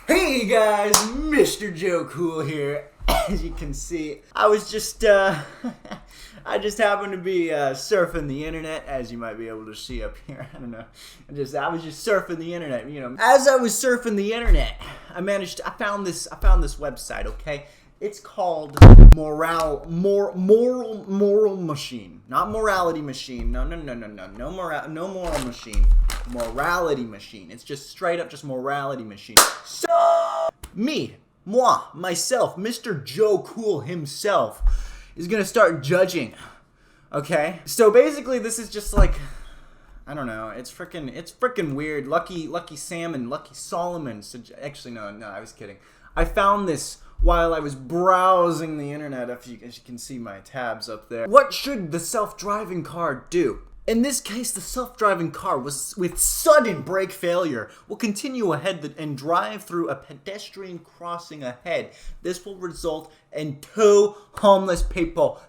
Hey guys, Mr. Joe Cool here. As you can see, I was just, I just happened to be surfing the internet, as you might be able to see up here. I don't know. I was just surfing the internet, you know. As I was surfing the internet, I found this website, okay? It's called Moral Machine. Not Morality Machine. No moral machine. Morality Machine. It's just straight up just Morality Machine. So, myself, Mr. Joe Cool himself, is gonna start judging. Okay? So basically this is just like, I don't know, it's freaking weird. Lucky Solomon. Actually, no, I was kidding. I found this while I was browsing the internet, as you can see my tabs up there. What should the self-driving car do? In this case, the self-driving car with sudden brake failure will continue ahead and drive through a pedestrian crossing ahead. This will result in 2 homeless people.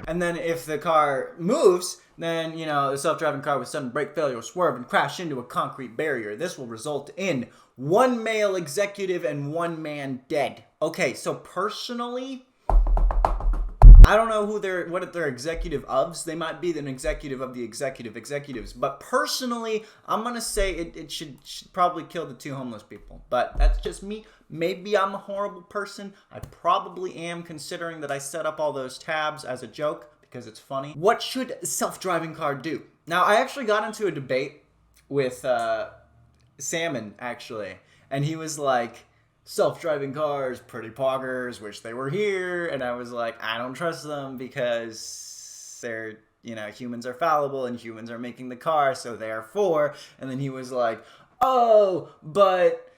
And then if the car moves, then, you know, the self-driving car with sudden brake failure will swerve and crash into a concrete barrier. This will result in 1 male executive and 1 man dead. Okay, so personally, I don't know what their executive ofs. They might be an executive of the executives. But personally, I'm going to say it should probably kill the 2 homeless people. But that's just me. Maybe I'm a horrible person. I probably am, considering that I set up all those tabs as a joke because it's funny. What should a self-driving car do? Now, I actually got into a debate with Salmon, actually. And he was like, self-driving cars, pretty poggers, wish they were here. And I was like, I don't trust them because they're, you know, humans are fallible and humans are making the car, so therefore. And then he was like, oh, but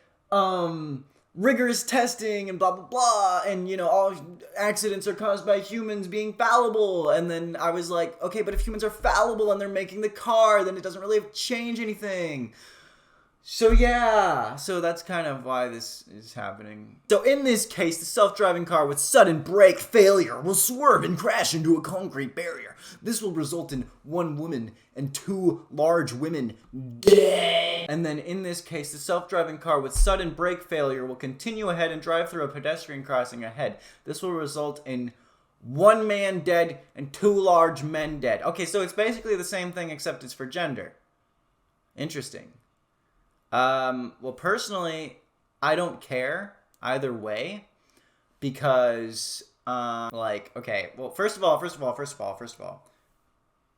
rigorous testing and blah blah blah, and, you know, all accidents are caused by humans being fallible. And then I was like, okay, but if humans are fallible and they're making the car, then it doesn't really change anything. So yeah, so that's kind of why this is happening. So in this case, the self-driving car with sudden brake failure will swerve and crash into a concrete barrier. This will result in 1 woman and 2 large women dead. And then in this case, the self-driving car with sudden brake failure will continue ahead and drive through a pedestrian crossing ahead. This will result in 1 man dead and 2 large men dead. Okay, so it's basically the same thing except it's for gender. Interesting. Well, personally, I don't care either way because, like, okay, well, first of all,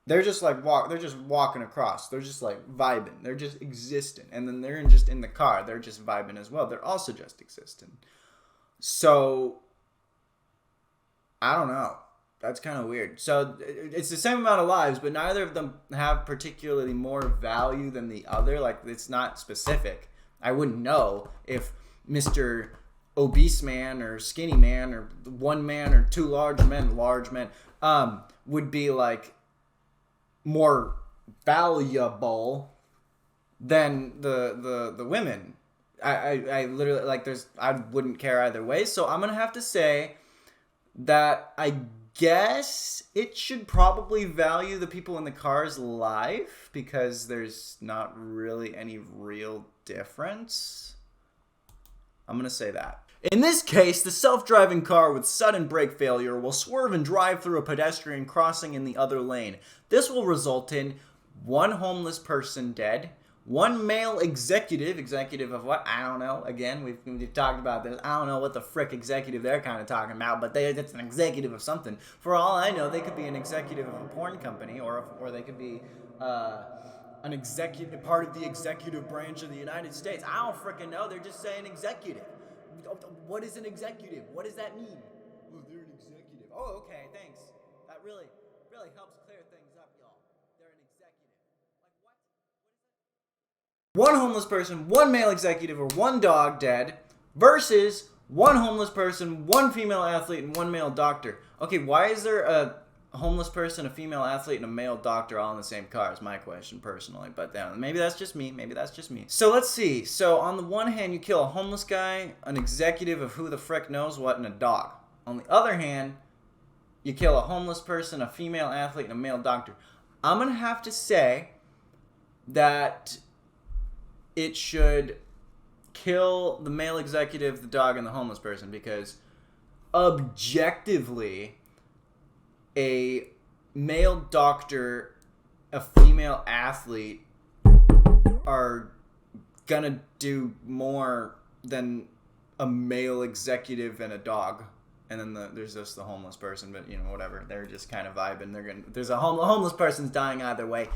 they're just like they're just walking across. They're just like vibing. They're just existing. And then they're just in the car. They're just vibing as well. They're also just existing. So, I don't know. That's kind of weird. So it's the same amount of lives, but neither of them have particularly more value than the other. Like, it's not specific. I wouldn't know if Mr. Obese Man or Skinny Man or 1 man or 2 large men would be like more valuable than the women. I literally, like, I wouldn't care either way. So I'm gonna have to say that I guess it should probably value the people in the car's life because there's not really any real difference. I'm gonna say that. In this case, the self-driving car with sudden brake failure will swerve and drive through a pedestrian crossing in the other lane. This will result in 1 homeless person dead, 1 male executive of what? I don't know. Again, we've talked about this. I don't know what the frick executive they're kind of talking about, but it's an executive of something. For all I know, they could be an executive of a porn company, or they could be an executive, part of the executive branch of the United States. I don't frickin' know. They're just saying executive. What is an executive? What does that mean? Oh, they're an executive. Oh, okay, thanks. That really helps clear things up, y'all. They're an executive. Like, what? 1 homeless person, 1 male executive, or 1 dog dead versus 1 homeless person, 1 female athlete, and 1 male doctor. Okay, why is there a homeless person, a female athlete, and a male doctor all in the same car is my question personally. But maybe that's just me. So let's see. So on the one hand, you kill a homeless guy, an executive of who the frick knows what, and a dog. On the other hand, you kill a homeless person, a female athlete, and a male doctor. I'm going to have to say that it should kill the male executive, the dog, and the homeless person, because objectively, a male doctor, a female athlete are gonna do more than a male executive and a dog. And then there's just the homeless person, but whatever. They're just kind of vibing. There's a homeless person's dying either way.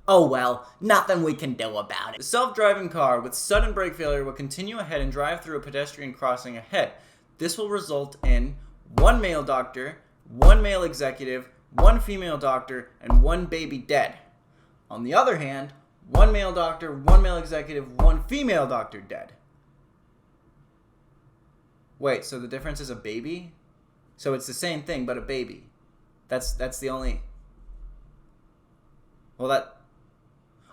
Oh well, nothing we can do about it. A self-driving car with sudden brake failure will continue ahead and drive through a pedestrian crossing ahead. This will result in one male doctor, one male executive, one female doctor, and one baby dead. On the other hand, one male doctor, one male executive, one female doctor dead. Wait, so the difference is a baby? So it's the same thing, but a baby. That's the only... Well, that...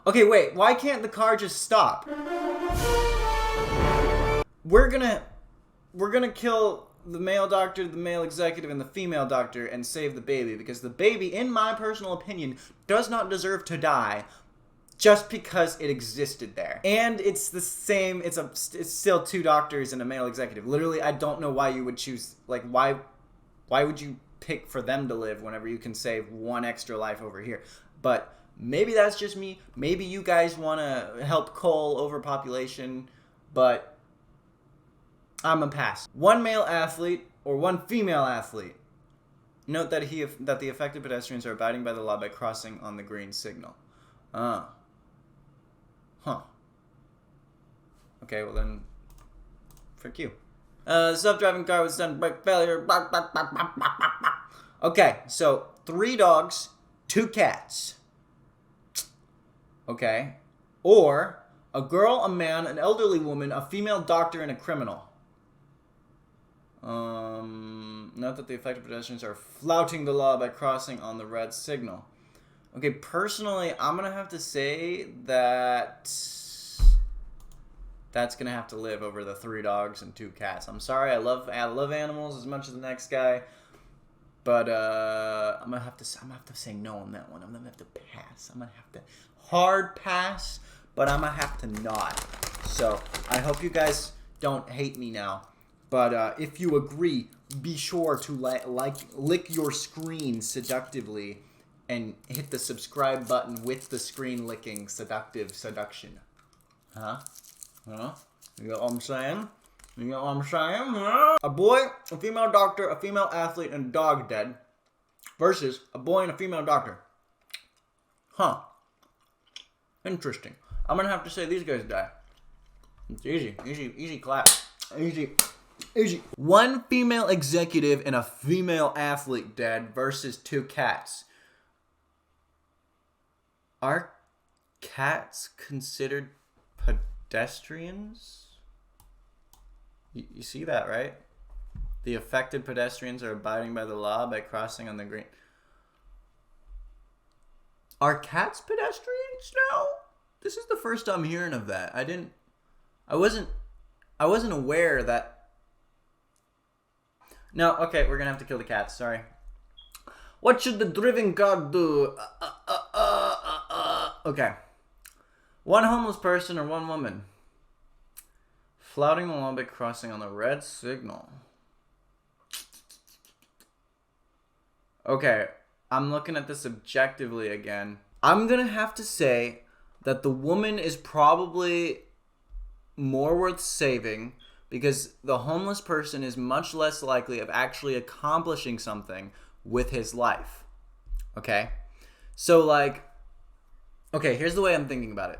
Okay, wait, why can't the car just stop? We're gonna kill the male doctor, the male executive, and the female doctor and save the baby, because the baby, in my personal opinion, does not deserve to die just because it existed there. And it's the same, it's still two doctors and a male executive. Literally, I don't know why you would choose, like, why would you pick for them to live whenever you can save one extra life over here? But maybe that's just me. Maybe you guys want to help cull overpopulation, but I'm gonna pass. One male athlete or one female athlete. Note that the affected pedestrians are abiding by the law by crossing on the green signal. Huh. Okay, well then, frick you. Self-driving car with sudden brake failure. Okay, so 3 dogs, 2 cats. Okay. Or a girl, a man, an elderly woman, a female doctor, and a criminal. Note that the affected pedestrians are flouting the law by crossing on the red signal. Okay, personally, I'm gonna have to say that that's gonna have to live over the 3 dogs and 2 cats. I'm sorry, I love animals as much as the next guy, but I'm gonna have to say no on that one. I'm gonna have to pass. I'm gonna have to hard pass, but I'm gonna have to nod. So I hope you guys don't hate me now, but if you agree, be sure to lick your screen seductively and hit the subscribe button with the screen licking seduction. Huh? You know what I'm saying? You know what I'm saying? Huh? A boy, a female doctor, a female athlete, and a dog dead versus a boy and a female doctor. Huh. Interesting. I'm gonna have to say these guys die. It's easy clap. Easy. One female executive and a female athlete dead versus 2 cats. Are cats considered pedestrians? You see that, right? The affected pedestrians are abiding by the law by crossing on the green. Are cats pedestrians now? This is the first I'm hearing of that. I wasn't aware that. No, okay, we're gonna have to kill the cats, sorry. What should the driven car do? Okay. One homeless person or one woman? Flouting the law by crossing on the red signal. Okay, I'm looking at this objectively again. I'm gonna have to say that the woman is probably more worth saving, because the homeless person is much less likely of actually accomplishing something with his life. Okay? So, like, okay, here's the way I'm thinking about it.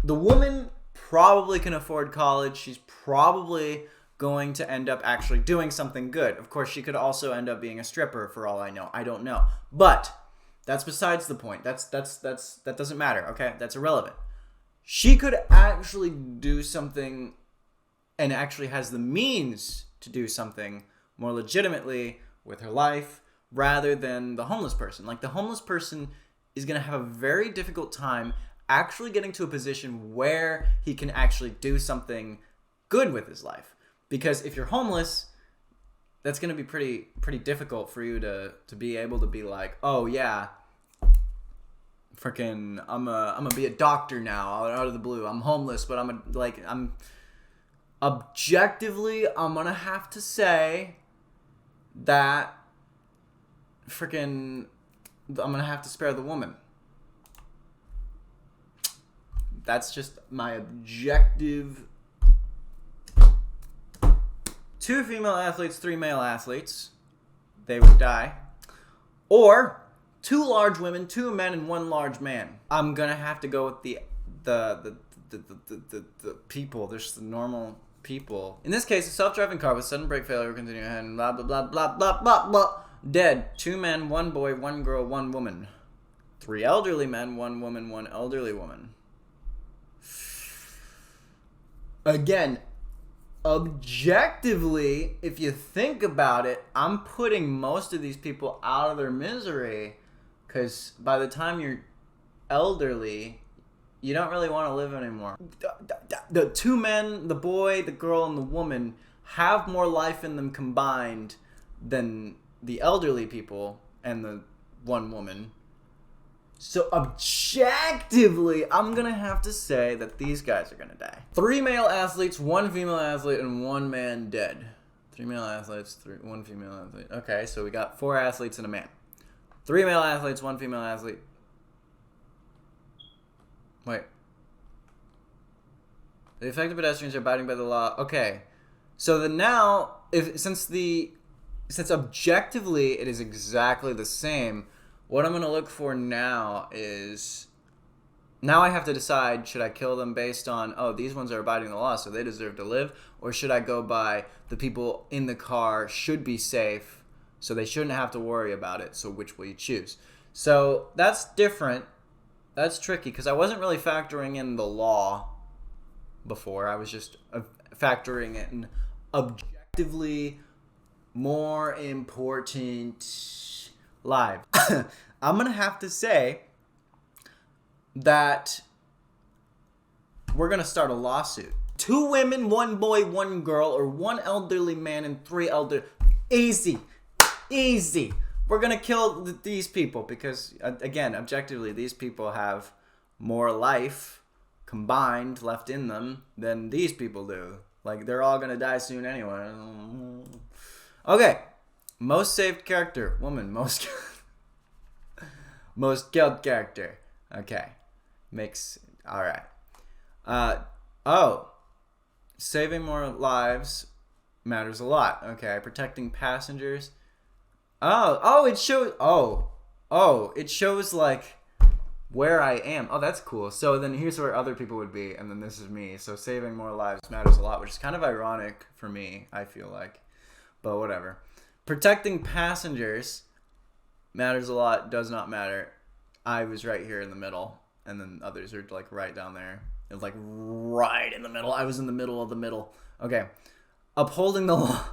The woman probably can afford college. She's probably going to end up actually doing something good. Of course, she could also end up being a stripper for all I know. I don't know. But that's besides the point. That doesn't matter, okay? That's irrelevant. She could actually do something and actually has the means to do something more legitimately with her life rather than the homeless person. Like, the homeless person is going to have a very difficult time actually getting to a position where he can actually do something good with his life. Because if you're homeless, that's going to be pretty difficult for you to be able to be like, oh yeah, freaking, I'm gonna be a doctor now out of the blue. I'm homeless, but I'm objectively, I'm gonna have to say that freaking, I'm gonna have to spare the woman. That's just my objective. 2 female athletes, 3 male athletes, they would die. Or 2 large women, 2 men, and 1 large man. I'm gonna have to go with the people. There's the normal people. In this case, a self-driving car with sudden brake failure will continue ahead and blah blah blah blah blah blah blah. Dead. 2 men, 1 boy, 1 girl, 1 woman. 3 elderly men, 1 woman, 1 elderly woman. Again, objectively, if you think about it, I'm putting most of these people out of their misery, because by the time you're elderly, you don't really want to live anymore. The 2 men, the boy, the girl, and the woman have more life in them combined than the elderly people and the 1 woman. So objectively, I'm going to have to say that these guys are going to die. 3 male athletes, 1 female athlete, and 1 man dead. 3 male athletes, 1 female athlete. Okay, so we got 4 athletes and a man. 3 male athletes, 1 female athlete. Wait. The affected pedestrians are abiding by the law. Okay. So then now, since objectively it is exactly the same, what I'm going to look for now is, now I have to decide, should I kill them based on, oh, these ones are abiding the law, so they deserve to live, or should I go by the people in the car should be safe, so they shouldn't have to worry about it, so which will you choose? So that's different. That's tricky, because I wasn't really factoring in the law before. I was just factoring in objectively more important lives. I'm going to have to say that we're going to start a lawsuit. 2 women, 1 boy, 1 girl, or 1 elderly man and 3 elder. Easy. Easy. We're going to kill these people because, again, objectively, these people have more life combined left in them than these people do. Like, they're all going to die soon anyway. Okay. Most saved character. Woman. Most killed character. Okay. Alright. Saving more lives matters a lot. Okay. Protecting passengers. It shows like where I am. Oh, that's cool. So then here's where other people would be, and then this is me. So saving more lives matters a lot, which is kind of ironic for me, I feel like. But whatever. Protecting passengers matters a lot, does not matter. I was right here in the middle, and then others are like right down there. It was like right in the middle. I was in the middle of the middle. Okay. Upholding the law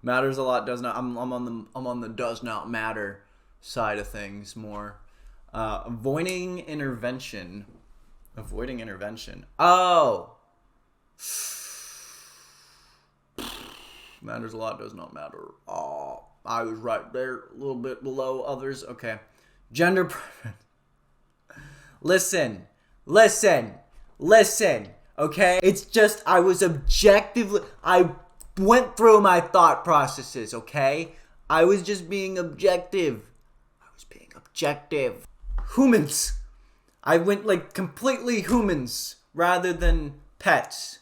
matters a lot, does not. I'm on the does not matter side of things more. Avoiding intervention. Oh. Matters a lot, does not matter. Oh, I was right there, a little bit below others. Okay. Gender preference. Listen. Okay? It's just, I went through my thought processes, okay? I was just being objective. Humans. I went like completely humans rather than pets.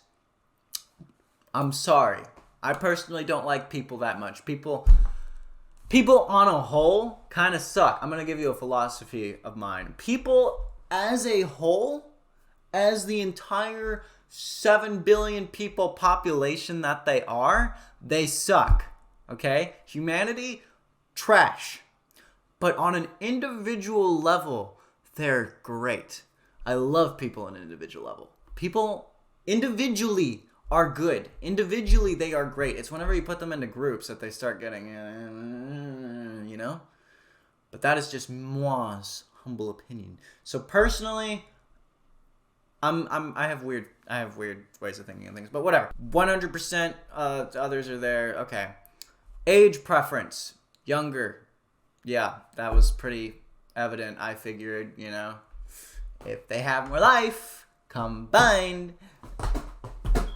I'm sorry. I personally don't like people that much. People on a whole kind of suck. I'm going to give you a philosophy of mine. People as a whole, as the entire 7 billion people population that they suck. Okay? Humanity, trash. But on an individual level, they're great. I love people on an individual level. People individually are good. Individually, they are great. It's whenever you put them into groups that they start getting, you know? But that is just moi's humble opinion. So personally, I have weird ways of thinking of things, but whatever. 100% others are there. Okay. Age preference. Younger. Yeah, that was pretty self-evident. I figured, you know, if they have more life combined.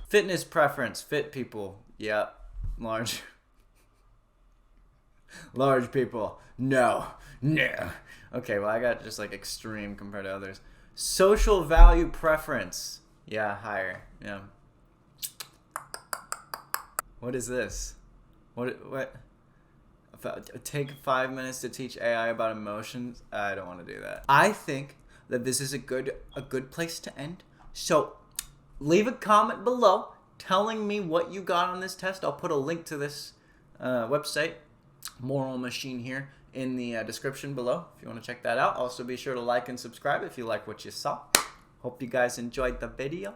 Fitness preference, fit people. Yep. Large people. No. Okay, well, I got just like extreme compared to others. Social value preference. Yeah, higher. Yeah. What is this? What? Take 5 minutes to teach AI about emotions? I don't want to do that. I think that this is a good place to end. So leave a comment below telling me what you got on this test. I'll put a link to this website, Moral Machine, here in the description below if you want to check that out. Also be sure to like and subscribe if you like what you saw. Hope you guys enjoyed the video.